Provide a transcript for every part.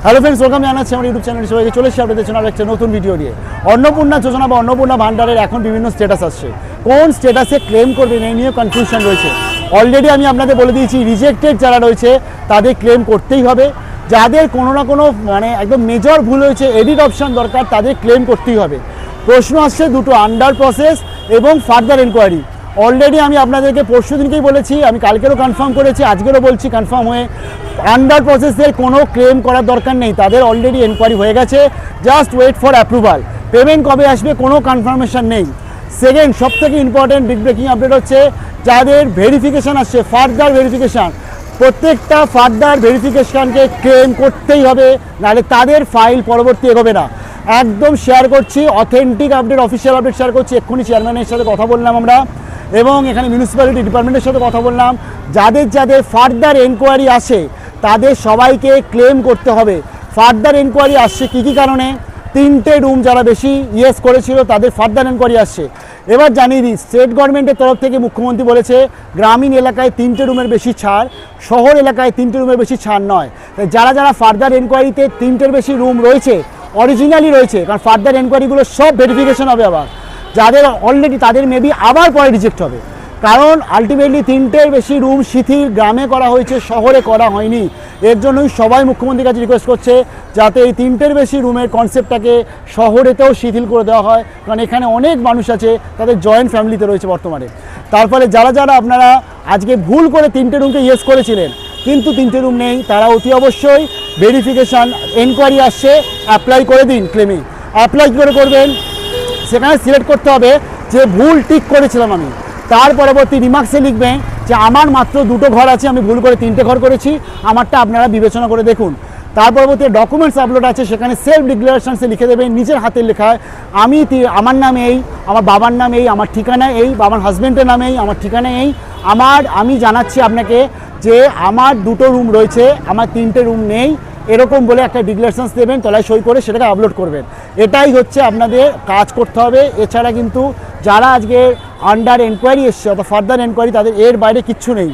Hello friends, welcome জানাচ্ছি আমার YouTube চ্যানেলে। সবাইকে চলে এসেছি আপনাদের জন্য একটা নতুন ভিডিও নিয়ে। অন্নপূর্ণা যোজনা বা অন্নপূর্ণা ভান্ডারের এখন বিভিন্ন স্ট্যাটাস আসছে, কোন স্ট্যাটাসে ক্লেম করবেন এই নিয়ে কনফিউশন রয়েছে। অলরেডি আমি আপনাদের বলে দিয়েছি, রিজেক্টেড যারা রয়েছে তাদের ক্লেম করতেই হবে। যাদের কোনো না কোনো মানে একদম মেজর ভুল হয়েছে, এডিট অপশান দরকার, তাদের ক্লেম করতেই হবে। প্রশ্ন আসছে দুটো, আন্ডার প্রসেস এবং ফার্দার এনকোয়ারি। অলরেডি আমি আপনাদেরকে পরশু দিনকেই বলেছি, আমি কালকেরও কনফার্ম করেছি, আজকেরও বলছি কনফার্ম হয়ে, আন্ডার প্রসেসের কোনো ক্লেম করার দরকার নেই, তাদের অলরেডি এনকোয়ারি হয়ে গেছে। Just wait for approval. Payment কবে আসবে কোনো কনফার্মেশন নেই। সেকেন্ড, সবথেকে ইম্পর্টেন্ট বিগ ব্রেকিং আপডেট হচ্ছে, যাদের ভেরিফিকেশান আসছে, ফার্দার ভেরিফিকেশান, প্রত্যেকটা ফার্দার ভেরিফিকেশানকে ক্লেম করতেই হবে, নাহলে তাদের ফাইল পরবর্তী এগোবে না। একদম শেয়ার করছি, authentic update, official update share করছি। এক্ষুনি চেয়ারম্যানের সাথে কথা বললাম আমরা, এবং এখানে মিউনিসিপ্যালিটি ডিপার্টমেন্টের সাথে কথা বললাম। যাদের যাদের ফার্দার এনকোয়ারি আসে তাদের সবাইকে ক্লেম করতে হবে। ফার্দার এনকোয়ারি আসছে কী কী কারণে? 3টে রুম যারা বেশি ইয়েস করেছিল তাদের ফার্দার এনকোয়ারি আসছে। এবার জানিয়ে দিই, স্টেট গভর্নমেন্টের তরফ থেকে মুখ্যমন্ত্রী বলেছে গ্রামীণ এলাকায় 3টে রুমের বেশি ছাড়, শহর এলাকায় 3টে রুমের বেশি ছাড় নয়। তাই যারা যারা ফার্দার এনকোয়ারিতে 3টের বেশি রুম রয়েছে, অরিজিনালি রয়েছে, কারণ ফার্দার এনকোয়ারিগুলো সব ভেরিফিকেশন হবে আবার, যাদের অলরেডি তাদের মেবি আবার পরে রিজেক্ট হবে। কারণ আলটিমেটলি 3টের বেশি রুম শিথিল গ্রামে করা হয়েছে, শহরে করা হয়নি। এর জন্যই সবাই মুখ্যমন্ত্রীর কাছে রিকোয়েস্ট করছে যাতে এই 3টের বেশি রুমের কনসেপ্টটাকে শহরেতেও শিথিল করে দেওয়া হয়, কারণ এখানে অনেক মানুষ আছে, তাদের জয়েন্ট ফ্যামিলিতে রয়েছে বর্তমানে। তার ফলে যারা যারা আপনারা আজকে ভুল করে 3টে রুমকে ইয়েস করেছিলেন কিন্তু 3টে রুম নেই, তারা অতি অবশ্যই ভেরিফিকেশান এনকোয়ারি আসছে, অ্যাপ্লাই করে দিন ক্লেমে। অ্যাপ্লাই করে করবেন, সেখানে সিলেক্ট করতে হবে যে ভুল ঠিক করেছিলাম আমি। তার পরবর্তী রিমার্কসে লিখবেন যে আমার মাত্র 2টো ঘর আছে, আমি ভুল করে 3টে ঘর করেছি, আমারটা আপনারা বিবেচনা করে দেখুন। তার পরবর্তী ডকুমেন্টস আপলোড আছে, সেখানে সেলফ ডিক্লারেশনসে লিখে দেবেন নিজের হাতের লেখায়, আমার নাম এই, আমার বাবার নাম এই, আমার ঠিকানা এই, বা আমার হাজব্যান্ডের নাম এই, আমার ঠিকানা এই, আমি জানাচ্ছি আপনাকে যে আমার 2টো রুম রয়েছে, আমার 3টে রুম নেই, এরকম বলে একটা ডিক্লারেশনস দেবেন, তলায় সই করে সেটাকে আপলোড করবেন। এটাই হচ্ছে আপনাদের কাজ করতে হবে। এছাড়া কিন্তু যারা আজকে আন্ডার এনকোয়ারি এসছে অর্থাৎ ফার্দার এনকোয়ারি, তাদের এর বাইরে কিচ্ছু নেই।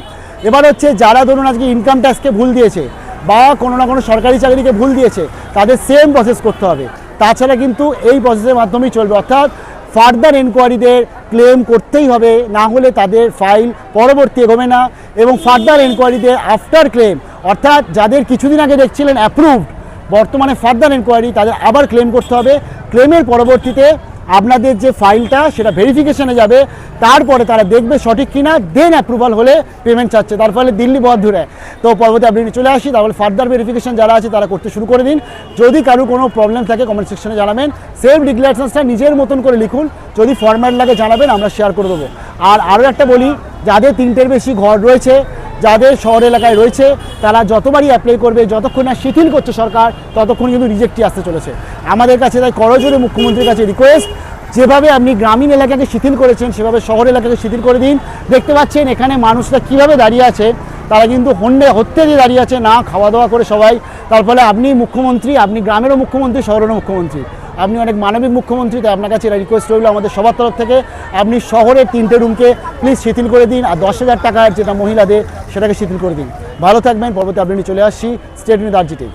এবার হচ্ছে যারা ধরুন আজকে ইনকাম ট্যাক্সকে ভুল দিয়েছে বা কোনো না কোনো সরকারি চাকরিকে ভুল দিয়েছে, তাদের সেম প্রসেস করতে হবে। তাছাড়া কিন্তু এই প্রসেসের মাধ্যমেই চলবে, অর্থাৎ ফার্দার এনকোয়ারিদের ক্লেম করতেই হবে, না হলে তাদের ফাইল পরবর্তী এগোবে না। এবং ফার্দার এনকোয়ারিদের আফটার ক্লেম, অর্থাৎ যাদের কিছুদিন আগে দেখছিলেন অ্যাপ্রুভড, বর্তমানে ফার্দার এনকোয়ারি, তাদের আবার ক্লেম করতে হবে। ক্লেমের পরবর্তীতে আপনাদের যে ফাইলটা সেটা ভেরিফিকেশানে যাবে, তারপরে তারা দেখবে সঠিক কিনা, দেন অ্যাপ্রুভাল হলে পেমেন্ট চাচ্ছে। তার ফলে দিল্লি বহুত দূরে। তো পরবর্তী আপডেট চলে আসি, তাহলে ফার্দার ভেরিফিকেশান যারা আছে তারা করতে শুরু করে দিন। যদি কারোর কোনো প্রবলেম থাকে কমেন্ট সেকশনে জানাবেন। সেলফ ডিক্লারেশনসটা নিজের মতন করে লিখুন, যদি ফরম্যাট লাগে জানাবেন, আমরা শেয়ার করে দেবো। আর আরও একটা বলি, যাদের 3টের বেশি ঘর রয়েছে, যাদের শহর এলাকায় রয়েছে, তারা যতবারই অ্যাপ্লাই করবে, যতক্ষণ না শিথিল করছে সরকার, ততক্ষণ কিন্তু রিজেক্টই আসতে চলেছে আমাদের কাছে। তাই করজোরে মুখ্যমন্ত্রীর কাছে রিকোয়েস্ট, যেভাবে আপনি গ্রামীণ এলাকাকে শিথিল করেছেন সেভাবে শহর এলাকাকে শিথিল করে দিন। দেখতে পাচ্ছেন এখানে মানুষরা কীভাবে দাঁড়িয়ে আছে, তারা কিন্তু হত্যে দিয়ে দাঁড়িয়ে আছে, না খাওয়া দাওয়া করে সবাই। তার ফলে আপনি মুখ্যমন্ত্রী, আপনি গ্রামেরও মুখ্যমন্ত্রী, শহরেরও মুখ্যমন্ত্রী, আপনি অনেক মানবিক মুখ্যমন্ত্রী। তাই আপনার কাছে রিকোয়েস্ট রইল আমাদের সবার তরফ থেকে, আপনি শহরের 3টে রুমকে প্লিজ শিথিল করে দিন, আর 10,000 টাকার যেটা মহিলাদের সেটাকে শিথিল করে দিন। ভালো থাকবেন। পরবর্তী আপডেট চলে আসছি। State news আরজিটি।